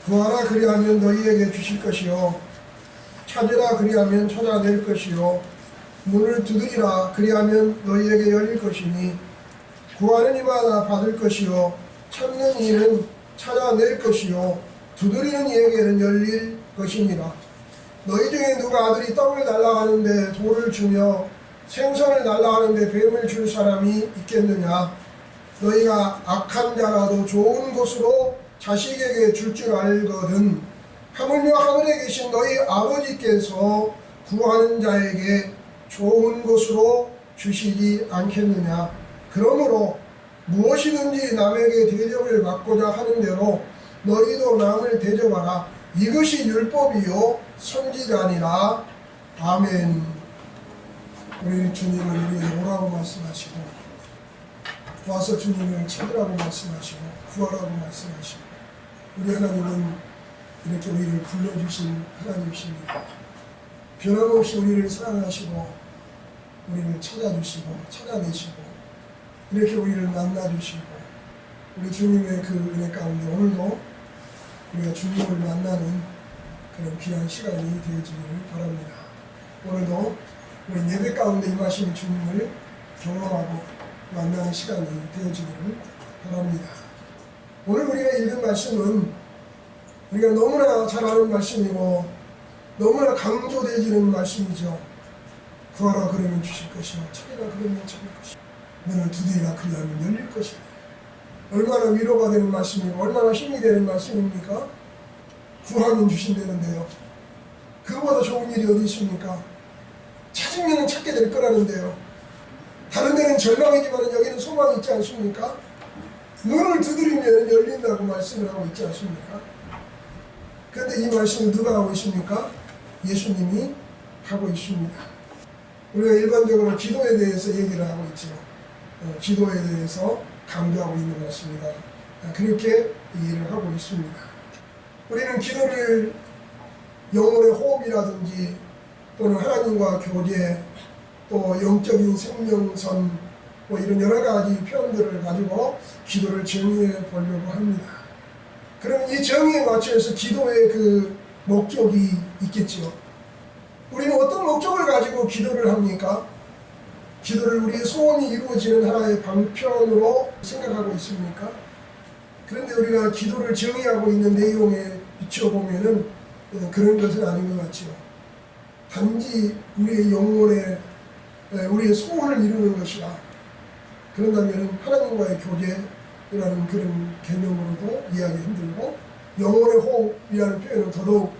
구하라 그리하면 너희에게 주실 것이요 찾으라 그리하면 찾아낼 것이요 문을 두드리라 그리하면 너희에게 열릴 것이니 구하는 이마다 받을 것이요 찾는 이는 찾아낼 것이요 두드리는 이에게는 열릴 것이니라. 너희 중에 누가 아들이 떡을 날라가는데 돌을 주며 생선을 날라가는데 뱀을 줄 사람이 있겠느냐. 너희가 악한 자라도 좋은 것으로 자식에게 줄 줄 알거든 하물며 하늘에 계신 너희 아버지께서 구하는 자에게 좋은 것으로 주시지 않겠느냐. 그러므로 무엇이든지 남에게 대접을 받고자 하는 대로 너희도 남을 대접하라. 이것이 율법이요 선지자니라. 아멘. 우리 주님은 우리에게 오라고 말씀하시고 와서 주님을 찾으라고 말씀하시고 구하라고 말씀하시고 우리 하나님은 이렇게 우리를 불러주신 하나님이십니다. 변함없이 우리를 사랑하시고 우리를 찾아주시고 찾아내시고 이렇게 우리를 만나주시고 우리 주님의 그 은혜 가운데 오늘도 우리가 주님을 만나는 그런 귀한 시간이 되어지기를 바랍니다. 오늘도 우리 예배 가운데 임하시는 주님을 경험하고 만나는 시간이 되어지기를 바랍니다. 오늘 우리가 읽은 말씀은 우리가 너무나 잘 아는 말씀이고 너무나 강조되어지는 말씀이죠. 구하라 그러면 주실 것이요 찾으라 그러면 찾을 것이요 문을 두드리라 그리하면 열릴 것이다. 얼마나 위로가 되는 말씀이고 얼마나 힘이 되는 말씀입니까? 구하면 주신다는데요. 그거보다 좋은 일이 어디 있습니까? 찾으면 찾게 될 거라는데요. 다른 데는 절망이지만 여기는 소망이 있지 않습니까? 문을 두드리면 열린다고 말씀을 하고 있지 않습니까? 그런데 이 말씀을 누가 하고 있습니까? 예수님이 하고 있습니다. 우리가 일반적으로 기도에 대해서 얘기를 하고 있죠. 기도에 대해서 강조하고 있는 것입니다. 그렇게 이해를 하고 있습니다. 우리는 기도를 영혼의 호흡이라든지 또는 하나님과 교제 또 영적인 생명선 뭐 이런 여러 가지 표현들을 가지고 기도를 정의해 보려고 합니다. 그럼 이 정의에 맞춰서 기도의 그 목적이 있겠죠. 우리는 어떤 목적을 가지고 기도를 합니까? 기도를 우리의 소원이 이루어지는 하나의 방편으로 생각하고 있습니까? 그런데 우리가 기도를 정의하고 있는 내용에 비춰보면은 그런 것은 아닌 것 같죠. 단지 우리의 영혼에 우리의 소원을 이루는 것이라. 그런다면 하나님과의 교제라는 그런 개념으로도 이해하기 힘들고 영혼의 호흡이라는 표현은 더더욱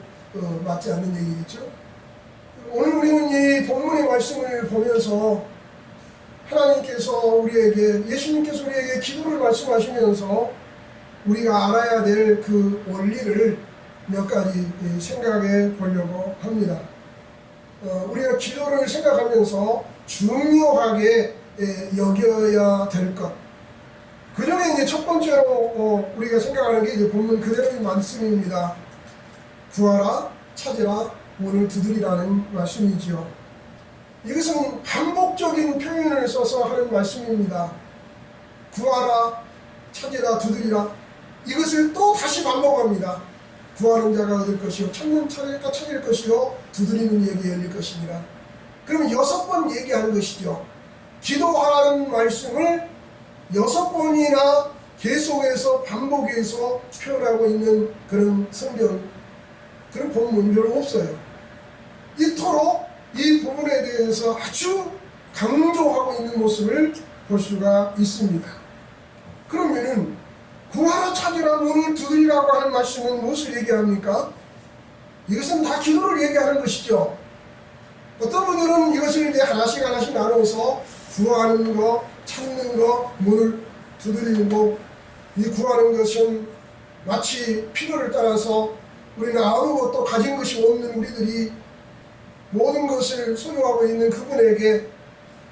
맞지 않는 얘기겠죠. 오늘 우리는 이 본문의 말씀을 보면서 하나님께서 우리에게 예수님께서 우리에게 기도를 말씀하시면서 우리가 알아야 될 그 원리를 몇 가지 생각해 보려고 합니다. 우리가 기도를 생각하면서 중요하게 여겨야 될 것. 그 중에 이제 첫 번째로 우리가 생각하는 게 이제 본문 그대로의 말씀입니다. 구하라, 찾으라, 문을 두드리라는 말씀이지요. 이것은 반복적인 표현을 써서 하는 말씀입니다. 구하라, 찾으라, 두드리라. 이것을 또 다시 반복합니다. 구하는 자가 얻을 것이요 찾는 자가 찾을 것이요 두드리는 이에게 열릴 것이니라. 그럼 6번 얘기하는 것이죠. 기도하라는 말씀을 6번이나 계속해서 반복해서 표현하고 있는 그런 성경 그런 본문이 별로 없어요. 이토록 이 부분에 대해서 아주 강조하고 있는 모습을 볼 수가 있습니다. 그러면은 구하라 찾으라 문을 두드리라고 하는 말씀은 무엇을 얘기합니까? 이것은 다 기도를 얘기하는 것이죠. 어떤 분들은 이것을 이제 하나씩 나눠서 구하는 거, 찾는 거, 문을 두드리는 거, 이 구하는 것은 마치 필요를 따라서 우리는 아무것도 가진 것이 없는 우리들이 모든 것을 소유하고 있는 그분에게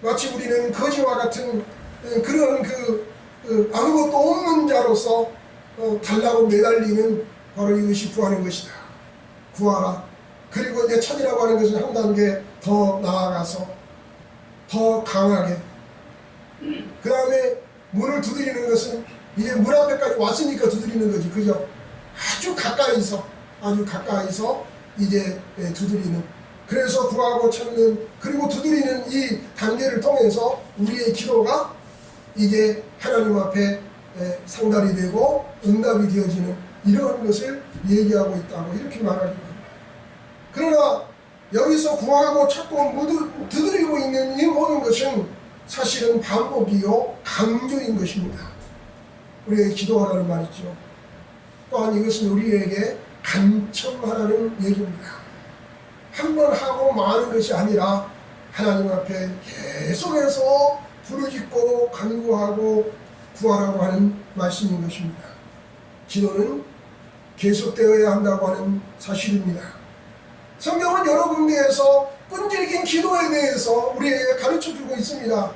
마치 우리는 거지와 같은 그런 아무것도 없는 자로서 달라고 매달리는 바로 이것이 구하는 것이다. 구하라. 그리고 이제 찾으라고 하는 것은 한 단계 더 나아가서 더 강하게 그 다음에 문을 두드리는 것은 이제 문 앞에까지 왔으니까 두드리는 거지. 그죠? 아주 가까이서 이제 두드리는, 그래서 구하고 찾는 그리고 두드리는 이 단계를 통해서 우리의 기도가 이제 하나님 앞에 상달이 되고 응답이 되어지는 이러한 것을 얘기하고 있다고 이렇게 말하기도 합니다. 그러나 여기서 구하고 찾고 두드리고 있는 이 모든 것은 사실은 반복이요 강조인 것입니다. 우리에게 기도하라는 말이죠. 또한 이것은 우리에게 간청하라는 얘기입니다. 한 번 하고 마는 것이 아니라 하나님 앞에 계속해서 부르짖고 간구하고 구하라고 하는 말씀인 것입니다. 기도는 계속되어야 한다고 하는 사실입니다. 성경은 여러 군데에서 끈질긴 기도에 대해서 우리에게 가르쳐주고 있습니다.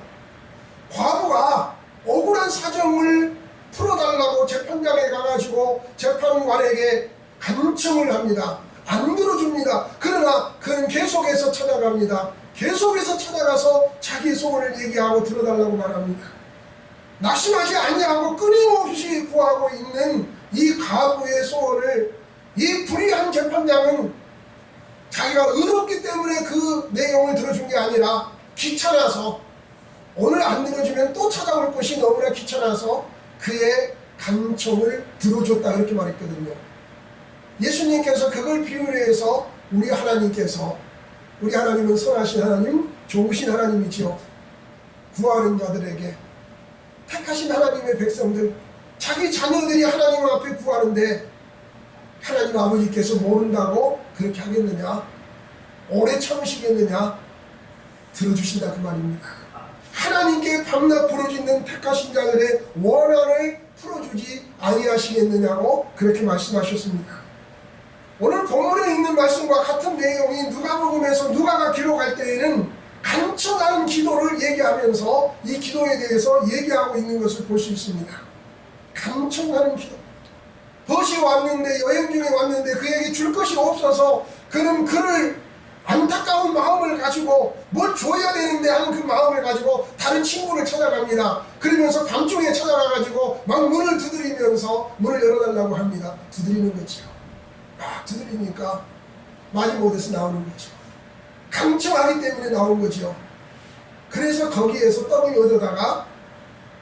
과부가 억울한 사정을 풀어달라고 재판장에 가가지고 재판관에게 간청을 합니다. 안 들어줍니다. 그러나 그는 계속해서 찾아갑니다. 계속해서 찾아가서 자기 소원을 얘기하고 들어달라고 말합니다. 낙심하지 아니하고 끊임없이 구하고 있는 이 과부의 소원을 이 불의한 재판장은 자기가 의롭기 때문에 그 내용을 들어준 게 아니라 귀찮아서, 오늘 안 들어주면 또 찾아올 것이 너무나 귀찮아서 그의 간청을 들어줬다 그렇게 말했거든요. 예수님께서 그걸 비유로 해서 우리 하나님은 선하신 하나님, 좋으신 하나님이지요. 구하는 자들에게, 택하신 하나님의 백성들, 자기 자녀들이 하나님 앞에 구하는데 하나님 아버지께서 모른다고 그렇게 하겠느냐? 오래 참으시겠느냐? 들어주신다 그 말입니다. 하나님께 밤낮 부르짖는 택하신 자들의 원한을 풀어주지 아니하시겠느냐고 그렇게 말씀하셨습니다. 오늘 본문에 있는 말씀과 같은 내용이 누가복음에서 누가가 기록할 때에는 간청하는 기도를 얘기하면서 이 기도에 대해서 얘기하고 있는 것을 볼 수 있습니다. 간청하는 기도. 벗이 왔는데, 여행 중에 왔는데 그에게 줄 것이 없어서 그는 그를 안타까운 마음을 가지고 뭘 줘야 되는데 하는 그 마음을 가지고 다른 친구를 찾아갑니다. 그러면서 밤중에 찾아가가지고 막 문을 두드리면서 문을 열어달라고 합니다. 두드리는 거죠. 막 두드리니까 말이 못해서 나오는 거죠. 간청하기 때문에 나온 거죠. 그래서 거기에서 떡을 얻어다가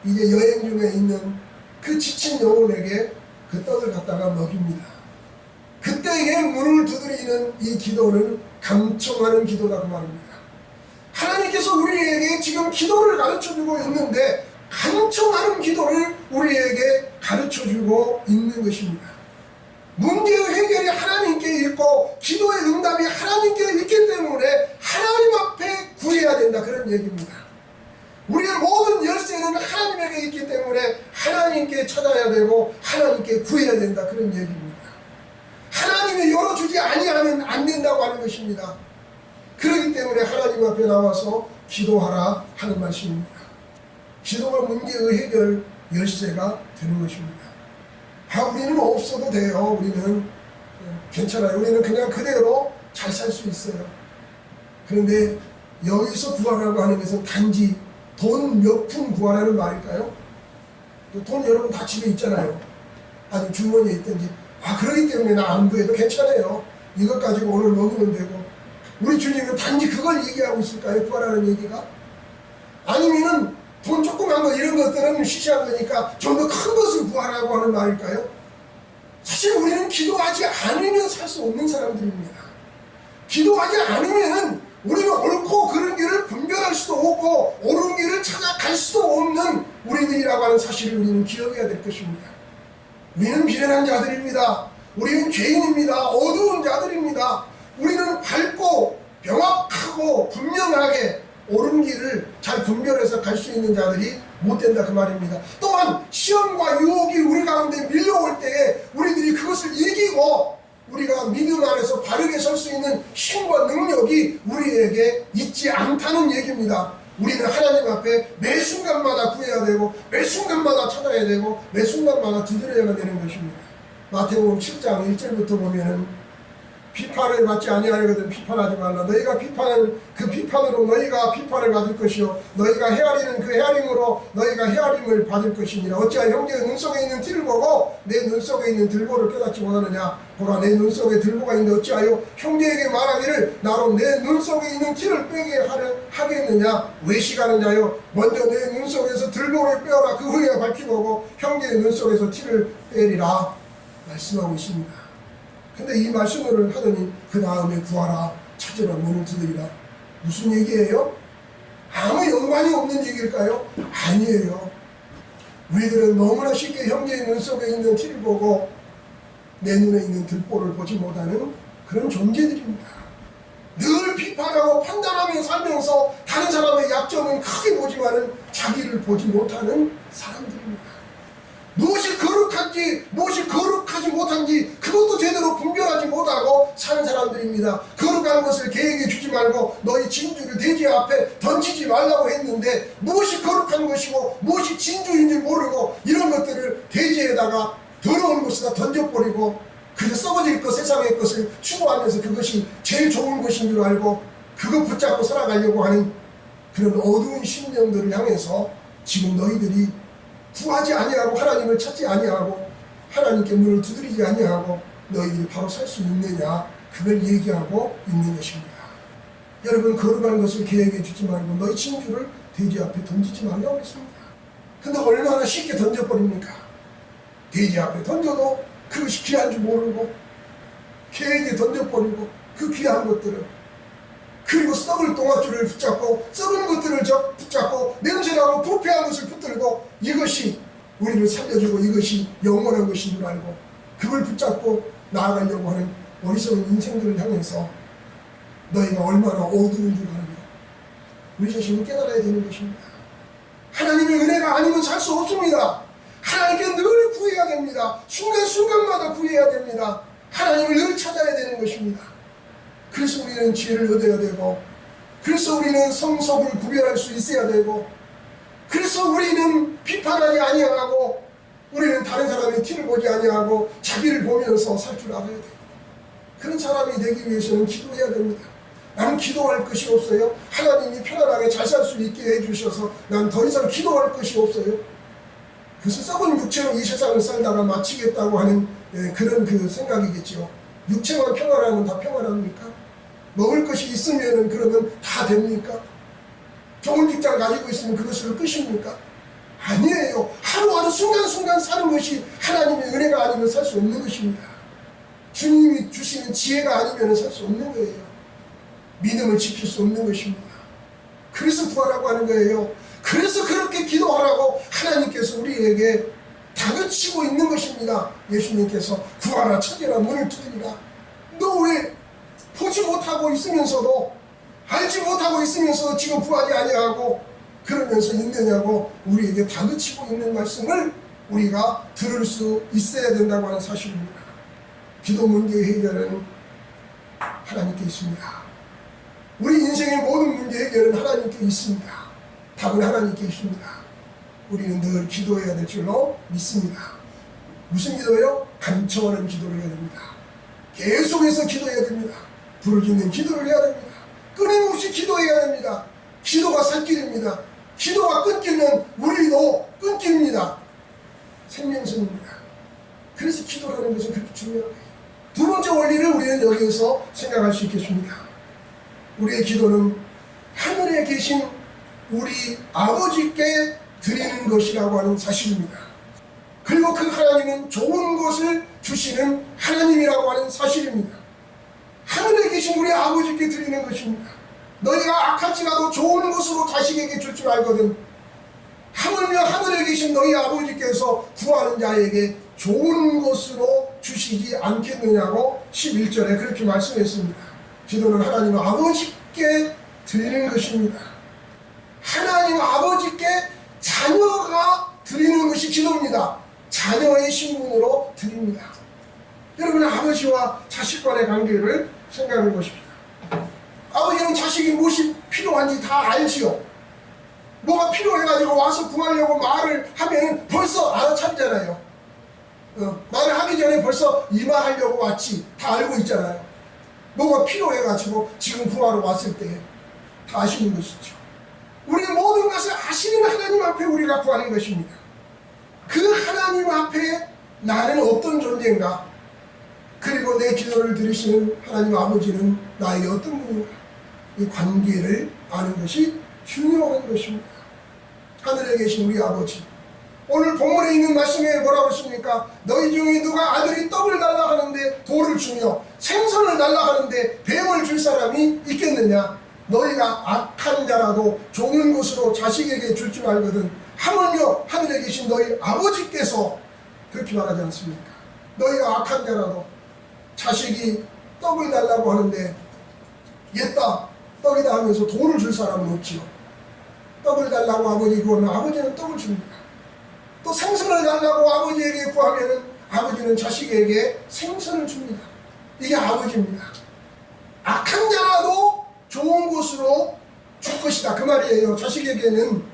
이제 여행 중에 있는 그 지친 영혼에게 그 떡을 갖다가 먹입니다. 그때에 문을 두드리는 이 기도는 간청하는 기도라고 말입니다. 하나님께서 우리에게 지금 기도를 가르쳐주고 있는데 간청하는 기도를 우리에게 가르쳐주고 있는 것입니다. 문제의 해결이 하나님께 있고 기도의 응답이 하나님께 있기 때문에 하나님 앞에 구해야 된다 그런 얘기입니다. 우리의 모든 열쇠는 하나님에게 있기 때문에 하나님께 찾아야 되고 하나님께 구해야 된다 그런 얘기입니다. 하나님이 열어주지 아니하면 안 된다고 하는 것입니다. 그렇기 때문에 하나님 앞에 나와서 기도하라 하는 말씀입니다. 기도가 문제의 해결 열쇠가 되는 것입니다. 우리는 없어도 돼요. 우리는 괜찮아요. 우리는 그냥 그대로 잘 살 수 있어요. 그런데 여기서 구하라고 하는 것은 단지 돈 몇 푼 구하라는 말일까요? 돈 여러분 다 집에 있잖아요. 아니면 주머니에 있든지. 그러기 때문에 나 안 구해도 괜찮아요. 이것 가지고 오늘 먹으면 되고. 우리 주님은 단지 그걸 얘기하고 있을까요? 구하라는 얘기가? 아니면은 돈 조그만 거 이런 것들은 시시한 거니까 좀 더 큰 것을 구하라고 하는 말일까요? 사실 우리는 기도하지 않으면 살 수 없는 사람들입니다. 기도하지 않으면 우리는 옳고 그른 길을 분별할 수도 없고 옳은 길을 찾아갈 수도 없는 우리들이라고 하는 사실을 우리는 기억해야 될 것입니다. 우리는 미련한 자들입니다. 우리는 죄인입니다. 어두운 자들입니다. 우리는 밝고 명확하고 분명하게 옳은 길을 잘 분별해서 갈 수 있는 자들이 못 된다 그 말입니다. 또한 시험과 유혹이 우리 가운데 밀려올 때에 우리들이 그것을 이기고 우리가 믿음 안에서 바르게 설 수 있는 힘과 능력이 우리에게 있지 않다는 얘기입니다. 우리는 하나님 앞에 매 순간마다 구해야 되고 매 순간마다 찾아야 되고 매 순간마다 두드려야 되는 것입니다. 마태복음 7장 1절부터 보면은 비판을 받지 아니하거든 비판하지 말라. 너희가 비판하는 그 비판으로 너희가 비판을 받을 것이요 너희가 헤아리는 그 헤아림으로 너희가 헤아림을 받을 것이니라. 어찌하여 형제의 눈 속에 있는 티를 보고 내 눈 속에 있는 들보를 깨닫지 못하느냐. 보라 내 눈 속에 들보가 있는데 어찌하여 형제에게 말하기를 나로 내 눈 속에 있는 티를 빼게 하겠느냐. 외식하는 자여 먼저 내 눈 속에서 들보를 빼어라. 그 후에 밝히고 형제의 눈 속에서 티를 빼리라 말씀하고 있습니다. 근데 이 말씀을 하더니 그 다음에 구하라 찾으라 문을 두드리라. 무슨 얘기예요? 아무 연관이 없는 얘기일까요? 아니에요. 우리들은 너무나 쉽게 형제의 눈 속에 있는 티를 보고 내 눈에 있는 들보를 보지 못하는 그런 존재들입니다. 늘 비판하고 판단하며 살면서 다른 사람의 약점은 크게 보지만은 자기를 보지 못하는 사람들입니다. 무엇이 거룩한지 무엇이 거룩하지 못한지 그것도 제대로 분별하지 못하고 사는 사람들입니다. 거룩한 것을 계획해 주지 말고 너희 진주를 돼지 앞에 던지지 말라고 했는데 무엇이 거룩한 것이고 무엇이 진주인지 모르고 이런 것들을 돼지에다가 더러운 것에다 던져버리고 그래서 썩어질 것 세상의 것을 추구하면서 그것이 제일 좋은 것인 줄 알고 그거 붙잡고 살아가려고 하는 그런 어두운 심령들을 향해서 지금 너희들이 구하지 아니하고 하나님을 찾지 아니하고 하나님께 문을 두드리지 아니하고 너희들이 바로 살 수 있느냐 그걸 얘기하고 있는 것입니다. 여러분 거룩한 것을 계획해 주지 말고 너희 진주를 돼지 앞에 던지지 말라고 했습니다. 근데 얼마나 쉽게 던져버립니까? 돼지 앞에 던져도 그것이 귀한 줄 모르고 계획에 던져버리고 그 귀한 것들을 그리고 썩을 똥아줄을 붙잡고 썩은 것들을 붙잡고 냄새나고 부패한 것을 붙들고 이것이 우리를 살려주고 이것이 영원한 것인 줄 알고 그걸 붙잡고 나아가려고 하는 어리석은 인생들을 향해서 너희가 얼마나 어두운 줄 아느냐. 우리 자신을 깨달아야 되는 것입니다. 하나님의 은혜가 아니면 살 수 없습니다. 하나님께 늘 구해야 됩니다. 순간순간마다 구해야 됩니다. 하나님을 늘 찾아야 되는 것입니다. 그래서 우리는 지혜를 얻어야 되고 그래서 우리는 성속을 구별할 수 있어야 되고 그래서 우리는 비판하지 아니하고 우리는 다른 사람의 티를 보지 아니하고 자기를 보면서 살 줄 알아야 되고 그런 사람이 되기 위해서는 기도해야 됩니다. 나는 기도할 것이 없어요. 하나님이 편안하게 잘 살 수 있게 해주셔서 난 더 이상 기도할 것이 없어요. 그래서 썩은 육체로 이 세상을 살다가 마치겠다고 하는 그런 그 생각이겠죠. 육체만 평안하면 다 평안합니까? 먹을 것이 있으면 그러면 다 됩니까? 좋은 직장 가지고 있으면 그것으로 끝입니까? 아니에요. 하루하루 순간순간 사는 것이 하나님의 은혜가 아니면 살 수 없는 것입니다. 주님이 주시는 지혜가 아니면 살 수 없는 거예요. 믿음을 지킬 수 없는 것입니다. 그래서 구하라고 하는 거예요. 그래서 그렇게 기도하라고 하나님께서 우리에게 다그치고 있는 것입니다. 예수님께서 구하라 찾으라 문을 두드리라. 너 왜 보지 못하고 있으면서도 알지 못하고 있으면서도 지금 구하지 아니하고 그러면서 있느냐고 우리에게 다그치고 있는 말씀을 우리가 들을 수 있어야 된다고 하는 사실입니다. 기도 문제 해결은 하나님께 있습니다. 우리 인생의 모든 문제 해결은 하나님께 있습니다. 답은 하나님께 있습니다. 우리는 늘 기도해야 될 줄로 믿습니다. 무슨 기도요? 간청하는 기도를 해야 됩니다. 계속해서 기도해야 됩니다. 부르짖는 기도를 해야 됩니다. 끊임없이 기도해야 됩니다. 기도가 살길입니다. 기도가 끊기면 우리도 끊깁니다. 생명선입니다. 그래서 기도라는 것은 그렇게 중요한 거예요. 두 번째 원리를 우리는 여기에서 생각할 수 있겠습니다. 우리의 기도는 하늘에 계신 우리 아버지께 드리는 것이라고 하는 사실입니다. 그리고 그 하나님은 좋은 것을 주시는 하나님이라고 하는 사실입니다. 하늘에 계신 우리 아버지께 드리는 것입니다. 너희가 악할지라도 좋은 것으로 자식에게 줄 줄 알거든. 하물며 하늘에 계신 너희 아버지께서 구하는 자에게 좋은 것으로 주시지 않겠느냐고 11절에 그렇게 말씀했습니다. 기도는 하나님 아버지께 드리는 것입니다. 하나님 아버지께 자녀가 드리는 것이 기도입니다. 자녀의 신분으로 드립니다. 여러분 아버지와 자식 간의 관계를 생각해 보십시오. 아버지는 자식이 무엇이 필요한지 다 알지요. 뭐가 필요해가지고 와서 구하려고 말을 하면 벌써 알아차리잖아요. 말을 하기 전에 벌써 이마하려고 왔지 다 알고 있잖아요. 뭐가 필요해가지고 지금 구하러 왔을 때 다 아시는 것이죠. 우리 모든 것을 아시는 하나님 앞에 우리가 구하는 것입니다. 그 하나님 앞에 나는 어떤 존재인가, 그리고 내 기도를 들으시는 하나님 아버지는 나에게 어떤 분인가, 이 관계를 아는 것이 중요한 것입니다. 하늘에 계신 우리 아버지, 오늘 본문에 있는 말씀에 뭐라고 했습니까? 너희 중에 누가 아들이 떡을 달라 하는데 돌을 주며 생선을 달라 하는데 뱀을 줄 사람이 있겠느냐? 너희가 악한 자라도 좋은 것으로 자식에게 줄 줄 알거든 하물며 하늘에 계신 너희 아버지께서 그렇게 말하지 않습니까? 너희가 악한 자라도 자식이 떡을 달라고 하는데 옛다 떡이다 하면서 돌을 줄 사람은 없지요. 떡을 달라고 아버지 구하면 아버지는 떡을 줍니다. 또 생선을 달라고 아버지에게 구하면 아버지는 자식에게 생선을 줍니다. 이게 아버지입니다. 악한 자라도 좋은 것으로 줄 것이다 그 말이에요, 자식에게는.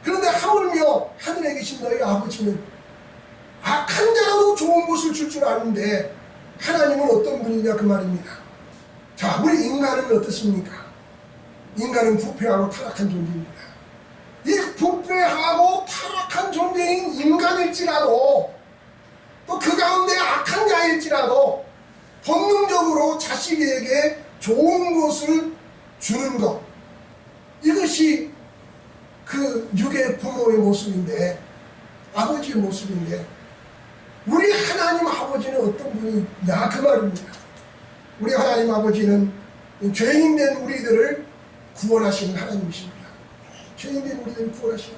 그런데 하물며 하늘에 계신 너희 아버지는 악한 자라도 좋은 것을 줄 줄 아는데 하나님은 어떤 분이냐 그 말입니다. 자, 우리 인간은 어떻습니까? 인간은 부패하고 타락한 존재입니다. 이 부패하고 타락한 존재인 인간일지라도 또 그 가운데 악한 자일지라도 본능적으로 자식에게 좋은 것을 주는 것, 이것이 그 육의 부모의 모습인데, 아버지의 모습인데, 우리 하나님 아버지는 어떤 분이냐 그 말입니다. 우리 하나님 아버지는 죄인된 우리들을 구원하시는 하나님이십니다. 죄인된 우리들을 구원하시는,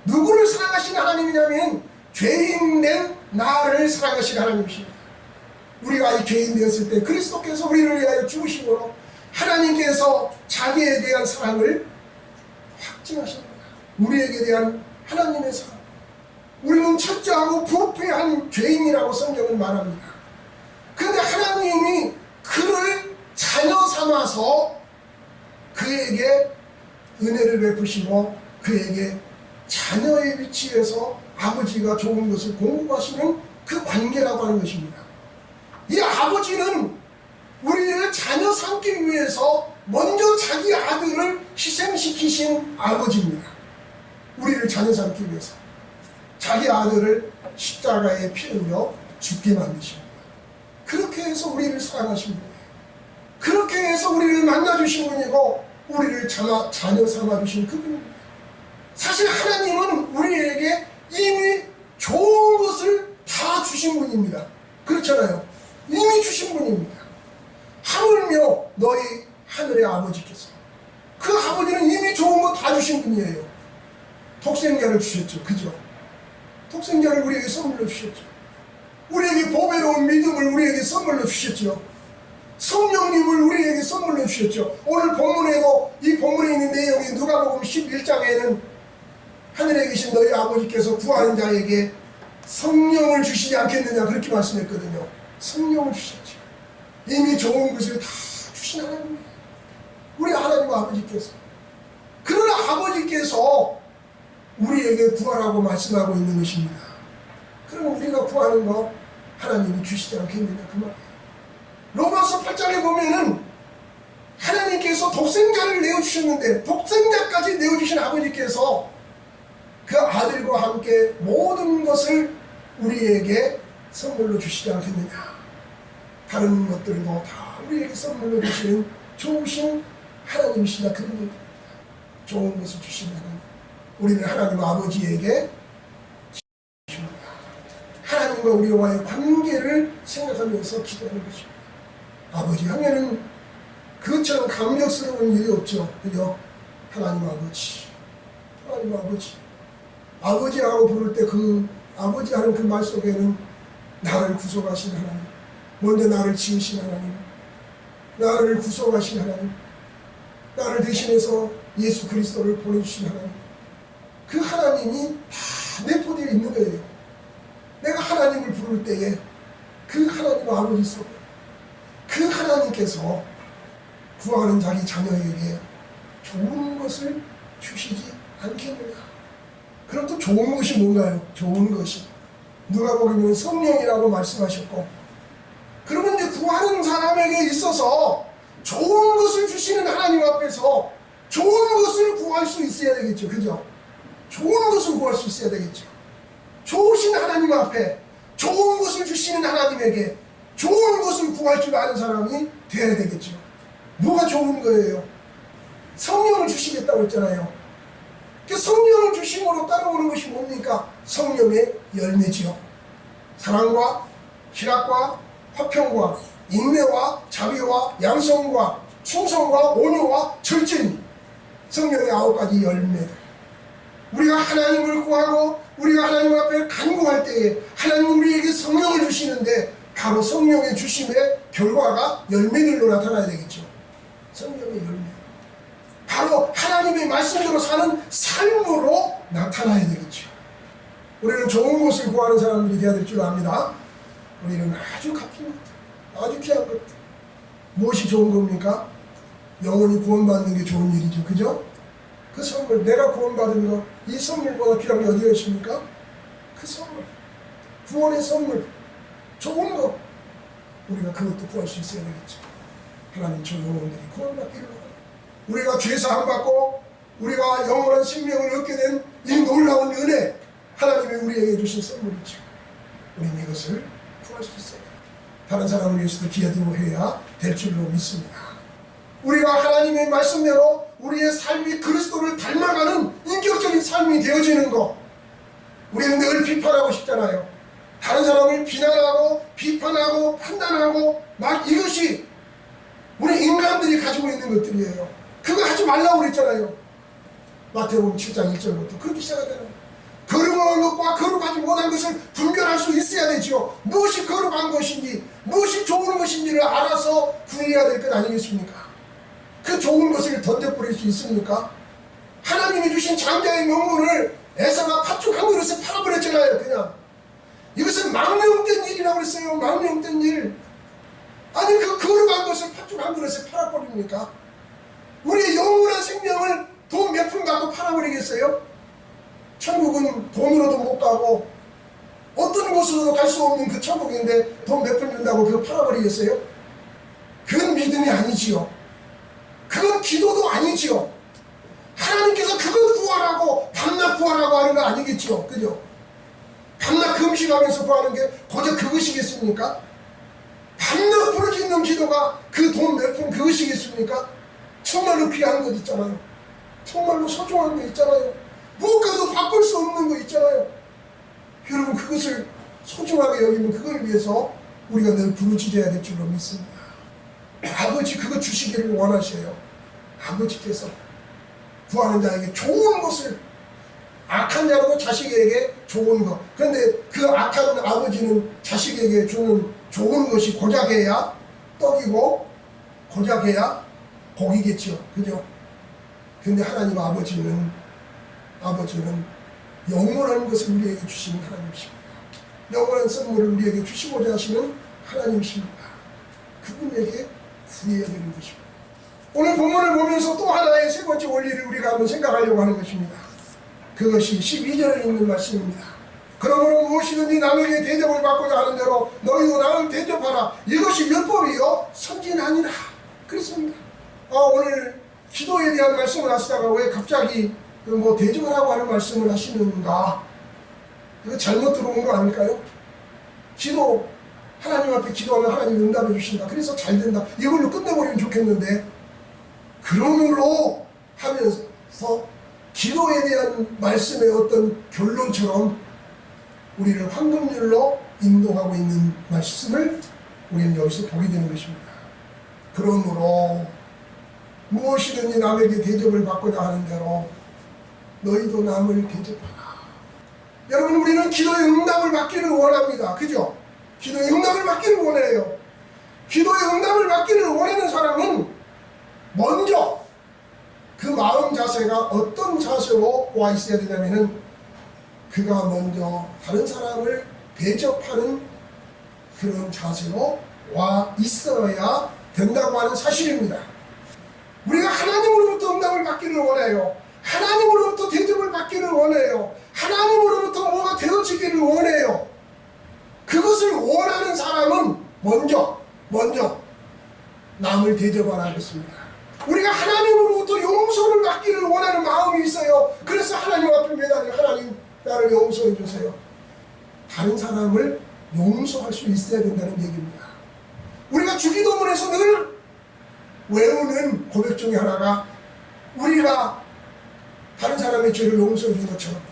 누구를 사랑하시는 하나님이냐면 죄인된 나를 사랑하시는 하나님이십니다. 우리가 이 죄인 되었을 때 그리스도께서 우리를 위하여 죽으심으로 하나님께서 자기에 대한 사랑을 확증하십니다. 우리에게 대한 하나님의 사랑. 우리는 철저하고 부패한 죄인이라고 성경은 말합니다. 그런데 하나님이 그를 자녀 삼아서 그에게 은혜를 베푸시고 그에게 자녀의 위치에서 아버지가 좋은 것을 공급하시는 그 관계라고 하는 것입니다. 이 아버지는 우리를 자녀 삼기 위해서 먼저 자기 아들을 희생시키신 아버지입니다. 우리를 자녀 삼기 위해서 자기 아들을 십자가에 피 흘려 죽게 만드십니다. 그렇게 해서 우리를 사랑하신 분이에요. 그렇게 해서 우리를 만나주신 분이고 우리를 자녀 삼아주신 그분입니다. 사실 하나님은 우리에게 이미 좋은 것을 다 주신 분입니다. 그렇잖아요. 이미 주신 분입니다. 하물며 너희 하늘의 아버지께서, 그 아버지는 이미 좋은 거 다 주신 분이에요. 독생자를 주셨죠. 그죠? 독생자를 우리에게 선물로 주셨죠. 우리에게 보배로운 믿음을 우리에게 선물로 주셨죠. 성령님을 우리에게 선물로 주셨죠. 오늘 본문에도 이 본문에 있는 내용이 누가복음 11장에는 하늘에 계신 너희 아버지께서 구하는 자에게 성령을 주시지 않겠느냐 그렇게 말씀했거든요. 성령을 주셨죠. 이미 좋은 것을 다 주신 하나님이에요. 우리 하나님 아버지께서. 그러나 아버지께서 우리에게 구하라고 말씀하고 있는 것입니다. 그럼 우리가 구하는 거 하나님이 주시지 않겠느냐 그 말이에요. 로마서 8장에 보면은 하나님께서 독생자를 내어주셨는데 독생자까지 내어주신 아버지께서 그 아들과 함께 모든 것을 우리에게 선물로 주시지 않겠느냐. 다른 것들도 다 우리에게 선물로 주시는 좋으신 하나님이시다 그런 얘기입니다. 좋은 것을 주시는 하나님. 우리는 하나님 아버지에게 주십니다. 하나님과 우리와의 관계를 생각하면서 기도하는 것입니다. 아버지 하면은 그것처럼 감격스러운 일이 없죠. 그죠? 하나님 아버지, 하나님 아버지, 아버지라고 부를 때 그 아버지 하는 그 말 속에는 나를 구속하신 하나님, 먼저 나를 지으신 하나님, 나를 구속하신 하나님, 나를 대신해서 예수 그리스도를 보내주신 하나님, 그 하나님이 다 내포되어 있는 거예요. 내가 하나님을 부를 때에 그 하나님 아버지 속에 그 하나님께서 구하는 자기 자녀에게 좋은 것을 주시지 않겠느냐. 그럼 또 좋은 것이 뭔가요? 좋은 것이 누가복음에는 성령이라고 말씀하셨고, 그러면 이제 구하는 사람에게 있어서 좋은 것을 주시는 하나님 앞에서 좋은 것을 구할 수 있어야 되겠죠. 그죠? 좋은 것을 구할 수 있어야 되겠죠. 좋으신 하나님 앞에 좋은 것을 주시는 하나님에게 좋은 것을 구할 줄 아는 사람이 되어야 되겠죠. 뭐가 좋은 거예요? 성령을 주시겠다고 했잖아요. 그 성령을 주심으로 따라오는 것이 뭡니까? 성령의 열매지요. 사랑과 희락과 화평과 인내와 자비와 양성과 충성과 온유와 절제니 성령의 9가지 열매들. 우리가 하나님을 구하고 우리가 하나님 앞에 간구할 때에 하나님은 우리에게 성령을 주시는데 바로 성령의 주심의 결과가 열매들로 나타나야 되겠죠. 성령의 열매. 바로 하나님의 말씀대로 사는 삶으로 나타나야 되겠죠. 우리는 좋은 것을 구하는 사람들이 되어야 될 줄 압니다. 우리는 아주 값진 것, 아주 귀한 것. 무엇이 좋은 겁니까? 영원히 구원받는 게 좋은 일이죠. 그죠? 그 선물, 내가 구원받은 거, 이 선물보다 귀한 게 어디가 있습니까? 그 선물, 구원의 선물, 좋은 거. 우리가 그것도 구할 수 있어야 되겠죠. 하나님 저 영혼들이 구원받기를 원합니다. 우리가 죄사함 받고 우리가 영원한 생명을 얻게 된 이 놀라운 은혜, 하나님이 우리에게 주신 선물이죠. 우리는 이것을 구할 수 있어요. 다른 사람을 위해서도 기도해야 될 줄로 믿습니다. 우리가 하나님의 말씀대로 우리의 삶이 그리스도를 닮아가는 인격적인 삶이 되어지는 것. 우리는 늘 비판하고 싶잖아요. 다른 사람을 비난하고 비판하고 판단하고 막 이것이 우리 인간들이 가지고 있는 것들이에요. 그거 하지 말라고 그랬잖아요. 마태복음 7장 1절부터 그렇게 시작하잖아요. 거룩한 것과 거룩하지 못한 것을 분별할 수 있어야 되지요. 무엇이 거룩한 것인지 무엇이 좋은 것인지를 알아서 구해야 될 것 아니겠습니까? 그 좋은 것을 던져버릴 수 있습니까? 하나님이 주신 장자의 명분을 에사가 팥죽 한 그릇에 팔아버렸잖아요. 그냥 이것은 망령된 일이라고 그랬어요. 망령된 일. 아니 그 거룩한 것을 팥죽 한 그릇에 팔아버립니까? 우리의 영원한 생명을 돈 몇 푼 갖고 팔아버리겠어요? 천국은 돈으로도 못 가고 어떤 곳으로도 갈 수 없는 그 천국인데 돈 몇 푼 준다고 그거 팔아버리겠어요? 그건 믿음이 아니지요. 그건 기도도 아니지요. 하나님께서 그것 구하라고 밤낮 구하라고 하는 거 아니겠지요. 그죠? 밤낮 금식하면서 구하는 게 고작 그것이겠습니까? 밤낮 부르짖는 기도가 그 돈 몇 푼 그것이겠습니까? 정말로 귀한 것 있잖아요. 정말로 소중한 거 있잖아요. 무엇과도 바꿀 수 없는 거 있잖아요. 여러분 그것을 소중하게 여기면 그걸 위해서 우리가 늘 부르짖어야 될 줄로 믿습니다. 아버지 그거 주시기를 원하셔요. 아버지께서 구하는 자에게 좋은 것을, 악한 자라도 자식에게 좋은 것. 그런데 그 악한 아버지는 자식에게 주는 좋은 것이 고작해야 떡이고 고작해야 고기겠죠. 그죠? 근데 하나님 아버지는 영원한 것을 우리에게 주시는 하나님이십니다. 영원한 선물을 우리에게 주시고자 하시는 하나님이십니다. 그분에게 구해야 되는 것입니다. 오늘 본문을 보면서 또 하나의 세 번째 원리를 우리가 한번 생각하려고 하는 것입니다. 그것이 12절에 있는 말씀입니다. 그러므로 무엇이든지 남에게 대접을 받고자 하는 대로 너희도 남을 대접하라. 이것이 율법이요 선지자니라. 그렇습니다. 오늘 기도에 대한 말씀을 하시다가 왜 갑자기 뭐 대접을 하고 하는 말씀을 하시는가? 이거 잘못 들어온 거 아닐까요? 기도, 하나님 앞에 기도하면 하나님 응답해 주신다. 그래서 잘 된다. 이걸로 끝내버리면 좋겠는데, 그러므로 하면서 기도에 대한 말씀의 어떤 결론처럼 우리를 황금률로 인도하고 있는 말씀을 우리는 여기서 보게 되는 것입니다. 그러므로 무엇이든지 남에게 대접을 받고자 하는 대로 너희도 남을 대접하라. 여러분 우리는 기도의 응답을 받기를 원합니다. 그죠? 기도의 응답을 받기를 원해요. 기도의 응답을 받기를 원하는 사람은 먼저 그 마음 자세가 어떤 자세로 와 있어야 되냐면은 그가 먼저 다른 사람을 대접하는 그런 자세로 와 있어야 된다고 하는 사실입니다. 우리가 하나님으로부터 응답을 받기를 원해요. 하나님으로부터 대접을 받기를 원해요. 하나님으로부터 뭐가 되어지기를 원해요. 그것을 원하는 사람은 먼저 먼저 남을 대접하라 그랬습니다. 우리가 하나님으로부터 용서를 받기를 원하는 마음이 있어요. 그래서 하나님 앞에 매달려 하나님 나를 용서해 주세요. 다른 사람을 용서할 수 있어야 된다는 얘기입니다. 우리가 주기도문에서 늘 외우는 고백 중에 하나가 우리가 다른 사람의 죄를 용서해 준 것처럼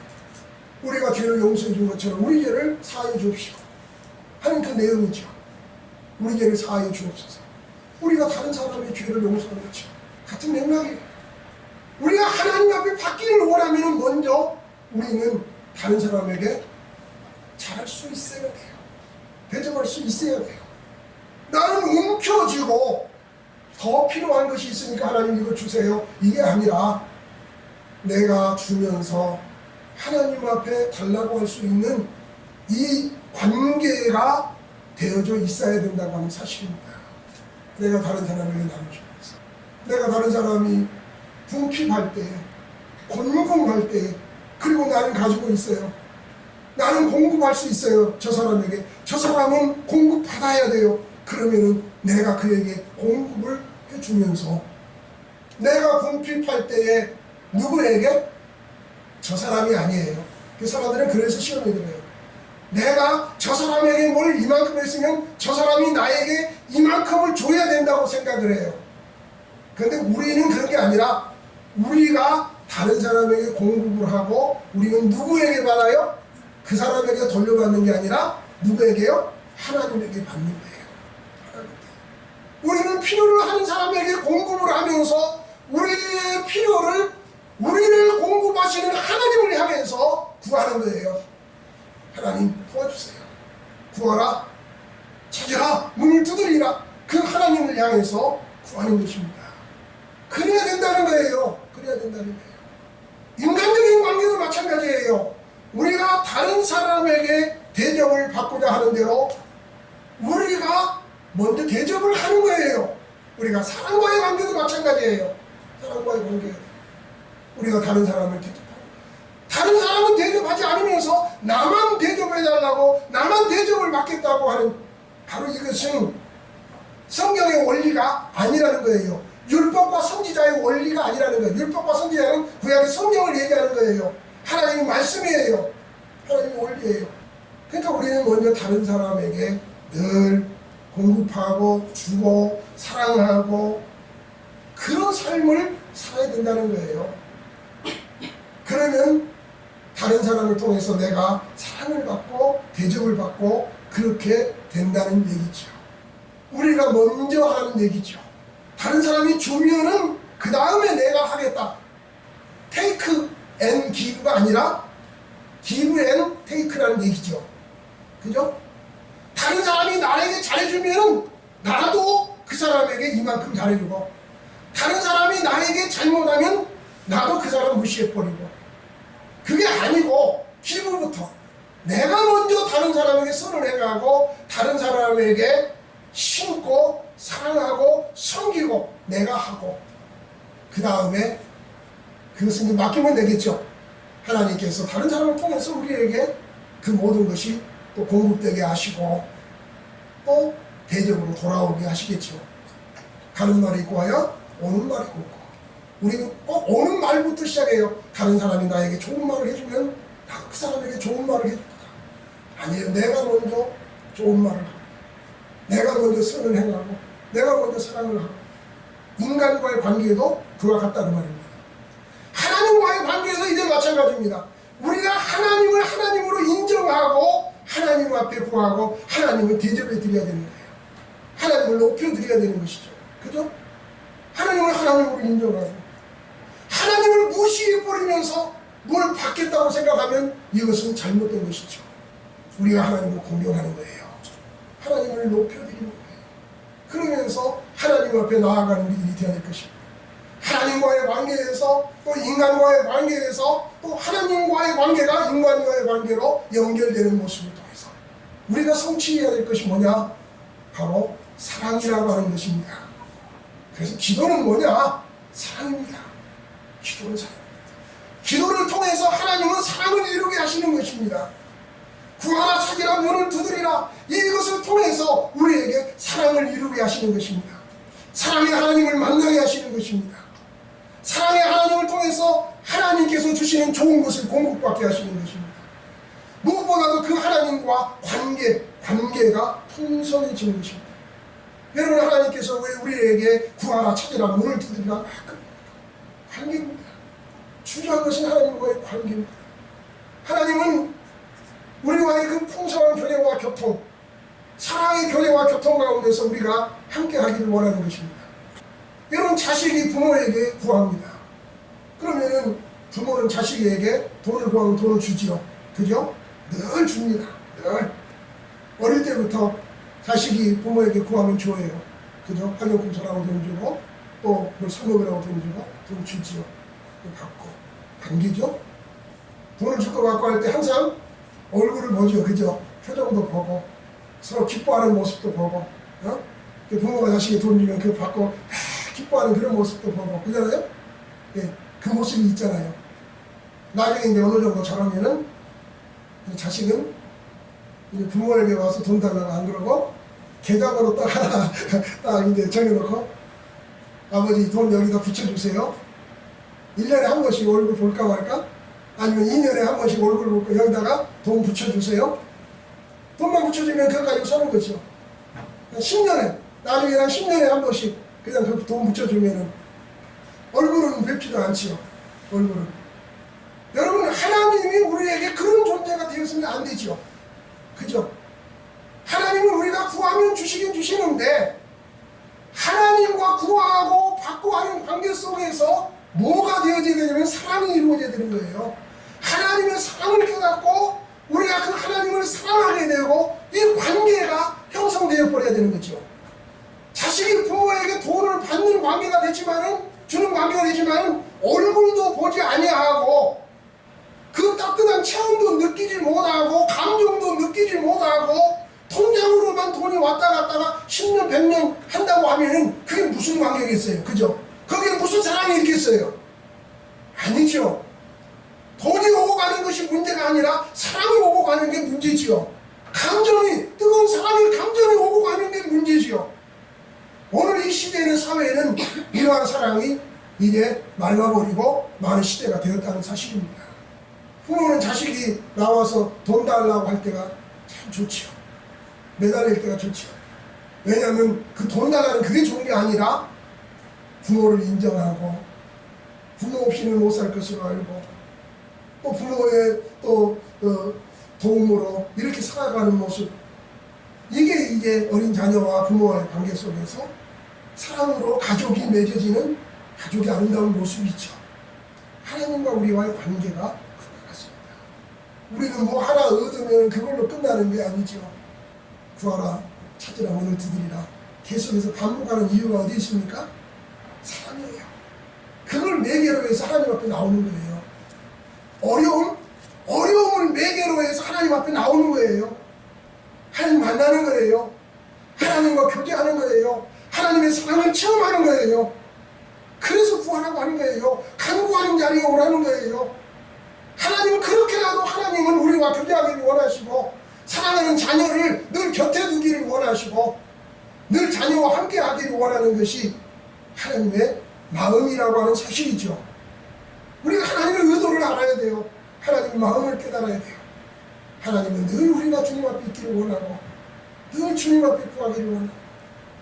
우리가 죄를 용서해 준 것처럼 우리 죄를 사하여 주옵시고 하는 그 내용이죠. 우리 죄를 사하여 주옵소서. 우리가 다른 사람의 죄를 용서하는 것처럼 같은 맥락이에요. 우리가 하나님 앞에 받기를 원하면 먼저 우리는 다른 사람에게 잘할 수 있어야 돼요. 대접할 수 있어야 돼요. 나는 움켜쥐고 더 필요한 것이 있으니까 하나님 이거 주세요. 이게 아니라 내가 주면서 하나님 앞에 달라고 할 수 있는 이 관계가 되어져 있어야 된다고 하는 사실입니다. 내가 다른 사람에게 나눠주면서 내가 다른 사람이 궁핍할 때 곤궁할 때 그리고 나는 가지고 있어요. 나는 공급할 수 있어요. 저 사람에게. 저 사람은 공급받아야 돼요. 그러면은 내가 그에게 공급을 해주면서 내가 궁핍할 때에 누구에게? 저 사람이 아니에요. 그 사람들은 그래서 시험에 들어요. 내가 저 사람에게 뭘 이만큼 했으면 저 사람이 나에게 이만큼을 줘야 된다고 생각을 해요. 그런데 우리는 그런 게 아니라 우리가 다른 사람에게 공급을 하고 우리는 누구에게 받아요? 그 사람에게 돌려받는 게 아니라 누구에게요? 하나님에게 받는 거예요. 우리는 필요를 하는 사람에게 공급을 하면서 우리의 필요를 우리를 공급하시는 하나님을 향해서 구하는 거예요. 하나님 도와주세요. 구하라. 찾으라. 문을 두드리라. 그 하나님을 향해서 구하는 것입니다. 그래야 된다는 거예요. 그래야 된다는 거예요. 인간적인 관계도 마찬가지예요. 우리가 다른 사람에게 대접을 받고자 하는 대로 우리가 먼저 대접을 하는 거예요. 우리가 사람과의 관계도 마찬가지예요. 사람과의 관계. 우리가 다른 사람을 대접하는 거예요. 다른 사람은 대접하지 않으면서 나만 대접해달라고 나만 대접을 받겠다고 하는 바로 이것은 성경의 원리가 아니라는 거예요. 율법과 선지자의 원리가 아니라는 거예요. 율법과 선지자는 구약의 성경을 얘기하는 거예요. 하나님의 말씀이에요. 하나님의 원리예요. 그러니까 우리는 먼저 다른 사람에게 늘 공급하고 주고 사랑하고 그런 삶을 살아야 된다는 거예요. 그러면 다른 사람을 통해서 내가 사랑을 받고 대접을 받고 그렇게 된다는 얘기죠. 우리가 먼저 하는 얘기죠. 다른 사람이 주면은 그 다음에 내가 하겠다. 테이크 앤 기브가 아니라 기브 앤 테이크라는 얘기죠. 그죠? 다른 사람이 나에게 잘해주면은 나도 그 사람에게 이만큼 잘해주고 다른 사람이 나에게 잘못하면 나도 그 사람 무시해버리고 그게 아니고 기브부터 내가 먼저 다른 사람에게 선을 행하고 다른 사람에게 심고 사랑하고 섬기고 내가 하고 그 다음에 그것은 맡기면 되겠죠. 하나님께서 다른 사람을 통해서 우리에게 그 모든 것이 또 공급되게 하시고 또 대접으로 돌아오게 하시겠죠. 가는 말이 있고 하여 오는 말이 있고 우리는 꼭 오는 말부터 시작해요. 다른 사람이 나에게 좋은 말을 해주면 나도 그 사람에게 좋은 말을 해줄 거다. 아니에요. 내가 먼저 좋은 말을 하고 내가 먼저 선을 행하고 내가 먼저 사랑을 하고 인간과의 관계도 그와 같다는 말입니다. 하나님과의 관계에서 이제 마찬가지입니다. 우리가 하나님을 하나님으로 인정하고 하나님 앞에 구하고 하나님을 대접해 드려야 되는 거예요. 하나님을 높여 드려야 되는 것이죠. 그죠? 하나님을 하나님으로 인정하고 하나님을 무시해버리면서 뭘 받겠다고 생각하면 이것은 잘못된 것이죠. 우리가 하나님을 공경하는 거예요. 하나님을 높여드리는 거예요. 그러면서 하나님 앞에 나아가는 우리들이 되어야 될 것입니다. 하나님과의 관계에서 또 인간과의 관계에서 또 하나님과의 관계가 인간과의 관계로 연결되는 모습을 통해서 우리가 성취해야 될 것이 뭐냐? 바로 사랑이라고 하는 것입니다. 그래서 기도는 뭐냐? 사랑입니다. 기도는 사랑입니다. 기도를 통해서 하나님은 사랑을 이루게 하시는 것입니다. 구하라 찾으라 찾으라 문을 두드리라. 이것을 통해서 우리에게 사랑을 이루게 하시는 것입니다. 사랑의 하나님을 만나게 하시는 것입니다. 사랑의 하나님을 통해서 하나님께서 주시는 좋은 것을 공급받게 하시는 것입니다. 무엇보다도 그 하나님과 관계가 풍성해지는 것입니다. 여러분, 하나님께서 왜 우리에게 구하라 찾으라 문을 두드리라? 관계입니다. 중요한 것은 하나님과의 관계입니다. 하나님은 우리와의 그 풍성한 교제와 교통, 사랑의 교제와 교통 가운데서 우리가 함께 하기를 원하는 것입니다. 여러분, 자식이 부모에게 구합니다. 그러면은 부모는 자식에게 돈을 구하면 돈을 주지요. 그죠? 늘 줍니다. 늘. 어릴 때부터 자식이 부모에게 구하면 줘요. 그죠? 학용품 사라고 돈 주고, 또 뭘 사먹으라고 돈 주고, 돈 주지요. 받고. 관계죠? 돈을 줄 거 갖고 할 때 항상 얼굴을 보죠. 그죠? 표정도 보고, 서로 기뻐하는 모습도 보고, 부모가 자식이 돈 주면 그거 받고, 기뻐하는 그런 모습도 보고, 그잖아요? 예, 그 모습이 있잖아요. 나중에 이제 어느 정도 자라면은, 자식은 이제 부모에게 와서 돈 달라고 안 그러고, 계좌번호 딱 하나, 딱 이제 정해놓고, 아버지 돈 여기다 붙여주세요. 1년에 한 번씩 얼굴 볼까 말까? 아니면 2년에 한 번씩 얼굴 볼까? 여기다가 돈 붙여주세요. 돈만 붙여주면 그거 가지고 사는 거죠. 10년에, 나중에 한 10년에 한 번씩 그냥 그 돈 붙여주면은 얼굴은 뵙지도 않지요. 얼굴은. 여러분, 하나님이 우리에게 그런 존재가 되었으면 안 되지요. 그죠? 하나님은 우리가 구하면 주시긴 주시는데, 하나님과 구하고 받고 하는 관계 속에서 뭐가 되어져야 되냐면 사랑이 이루어져야 되는 거예요. 하나님의 사랑을 깨닫고 우리가 그 하나님을 사랑하게 되고 이 관계가 형성되어 버려야 되는 거죠. 자식이 부모에게 돈을 받는 관계가 되지만은, 주는 관계가 되지만은 얼굴도 보지 아니하고 그 따뜻한 체험도 느끼지 못하고 감정도 느끼지 못하고 통장으로만 돈이 왔다 갔다가 10년 100년 한다고 하면은 그게 무슨 관계겠어요? 그죠? 거기에 무슨 사랑이 있겠어요? 아니죠. 돈이 오고 가는 것이 문제가 아니라 사랑이 오고 가는 게 문제지요. 감정이, 뜨거운 사랑의 감정이 오고 가는 게 문제지요. 오늘 이 시대의 사회에는 이러한 사랑이 이제 말라버리고 많은 시대가 되었다는 사실입니다. 부모는 자식이 나와서 돈 달라고 할 때가 참 좋지요. 매달릴 때가 좋지요. 왜냐하면 그 돈 달라는 그게 좋은 게 아니라 부모를 인정하고 부모 없이는 못 살 것으로 알고 또 부모의 또 도움으로 이렇게 살아가는 모습, 이게 이제 어린 자녀와 부모와의 관계 속에서 사랑으로 가족이 맺어지는 가족의 아름다운 모습이죠. 하나님과 우리와의 관계가 그와 같습니다. 우리는 뭐 하나 얻으면 그걸로 끝나는 게 아니죠. 구하라 찾으라 문을 두드리라 계속해서 반복하는 이유가 어디 있습니까? 사랑이에요. 그걸 매개로 해서 하나님 앞에 나오는 거예요. 어려움을 매개로 해서 하나님 앞에 나오는 거예요. 하나님 만나는 거예요. 하나님과 교제하는 거예요. 하나님의 사랑을 체험하는 거예요. 그래서 구하라고 하는 거예요. 간구하는 자리에 오라는 거예요. 하나님은 그렇게라도 하나님은 우리와 교제하기를 원하시고 사랑하는 자녀를 늘 곁에 두기를 원하시고 늘 자녀와 함께 하기를 원하는 것이 하나님의 마음이라고 하는 사실이죠. 우리가 하나님의 의도를 알아야 돼요. 하나님의 마음을 깨달아야 돼요. 하나님은 늘 우리가 주님 앞에 있기를 원하고 늘 주님 앞에 구하기를 원하고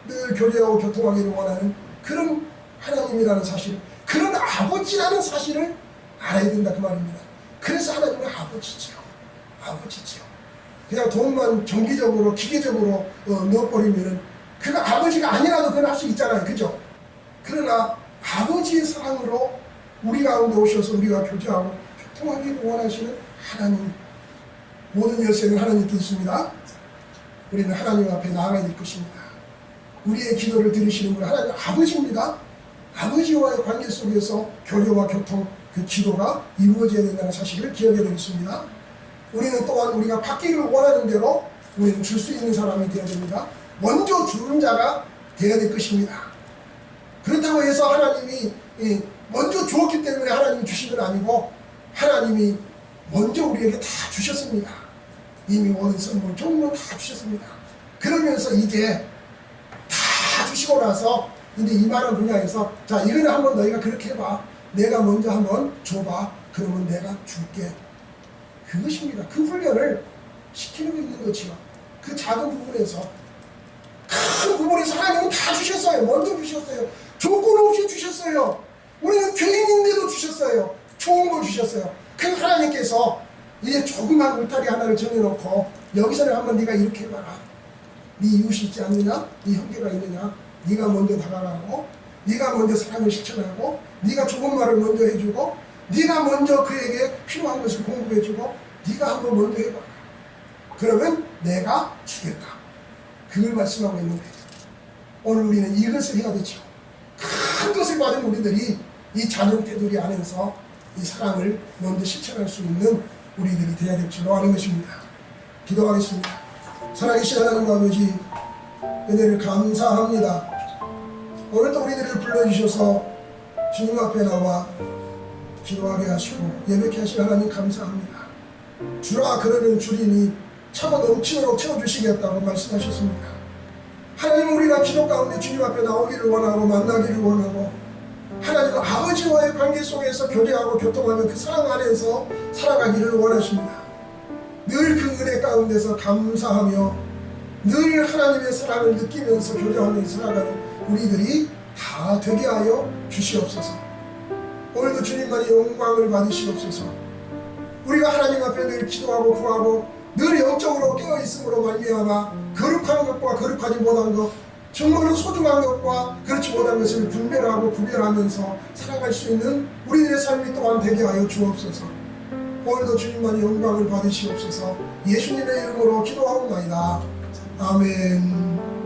늘 교제하고 교통하기를 원하는 그런 하나님이라는 사실, 그런 아버지라는 사실을 알아야 된다 그 말입니다. 그래서 하나님은 아버지죠. 아버지죠. 그냥 돈만 정기적으로 기계적으로 넣어버리면 그가 아버지가 아니라도 그건 할 수 있잖아요. 그죠? 그러나 아버지의 사랑으로 우리 가운데 오셔서 우리가 교제하고 교통하기를 원하시는 하나님, 모든 열쇠는 하나님께 있습니다. 우리는 하나님 앞에 나아가야 될 것입니다. 우리의 기도를 들으시는 분 하나님 아버지입니다. 아버지와의 관계 속에서 교제와 교통, 그 기도가 이루어져야 된다는 사실을 기억해야 되겠습니다. 우리는 또한 우리가 받기를 원하는 대로 우리는 줄 수 있는 사람이 되어야 됩니다. 먼저 주는 자가 되어야 될 것입니다. 그렇다고 해서 하나님이 먼저 주었기 때문에 하나님이 주신 건 아니고 하나님이 먼저 우리에게 다 주셨습니다. 이미 오는 선물 좋은 건 다 주셨습니다. 그러면서 이제 다 주시고 나서 이제 이만한 분야에서 자 이거는 한번 너희가 그렇게 해봐. 내가 먼저 한번 줘봐. 그러면 내가 줄게. 그것입니다. 그 훈련을 시키는 게 있는 거지요. 그 작은 부분에서 큰 부분에서 하나님은 다 주셨어요. 먼저 주셨어요. 조건 없이 주셨어요. 우리는 죄인인데도 주셨어요. 좋은 걸 주셨어요. 그 하나님께서 이제 조그만 울타리 하나를 정해놓고 여기서는 한번 네가 이렇게 해봐라. 네 이웃이 있지 않느냐? 네 형제가 있느냐? 네가 먼저 다가가고 네가 먼저 사랑을 실천하고 네가 좋은 말을 먼저 해주고 네가 먼저 그에게 필요한 것을 공급해주고 네가 한번 먼저 해봐라. 그러면 내가 주겠다. 그걸 말씀하고 있는 거예요. 오늘 우리는 이것을 해야 되죠. 큰 것을 받은 우리들이 이 자녀 테두리 안에서 이 사랑을 먼저 실천할 수 있는 우리들이 되어야 될 줄로 아는 것입니다. 기도하겠습니다. 살아계신 하나님 아버지, 은혜를 감사합니다. 오늘도 우리들을 불러주셔서 주님 앞에 나와 기도하게 하시고 예배케 하신 하나님 감사합니다. 주라 그러면 주리니 차고 넘치도록 채워주시겠다고 말씀하셨습니다. 하나님, 우리가 기도 가운데 주님 앞에 나오기를 원하고 만나기를 원하고 하나님 아버지와의 관계 속에서 교제하고 교통하는 그 사랑 안에서 살아가기를 원하십니다. 늘 그 은혜 가운데서 감사하며 늘 하나님의 사랑을 느끼면서 교제하면서 살아가는 우리들이 다 되게 하여 주시옵소서. 오늘도 주님만이 영광을 받으시옵소서. 우리가 하나님 앞에 늘 기도하고 구하고 늘 영적으로 깨어있음으로 말미암아 거룩한 것과 거룩하지 못한 것, 정말로 소중한 것과 그렇지 못한 것을 분별하고 구별하면서 살아갈 수 있는 우리들의 삶이 또한 되게 하여 주옵소서. 오늘도 주님만이 영광을 받으시옵소서. 예수님의 이름으로 기도하옵나이다. 아멘.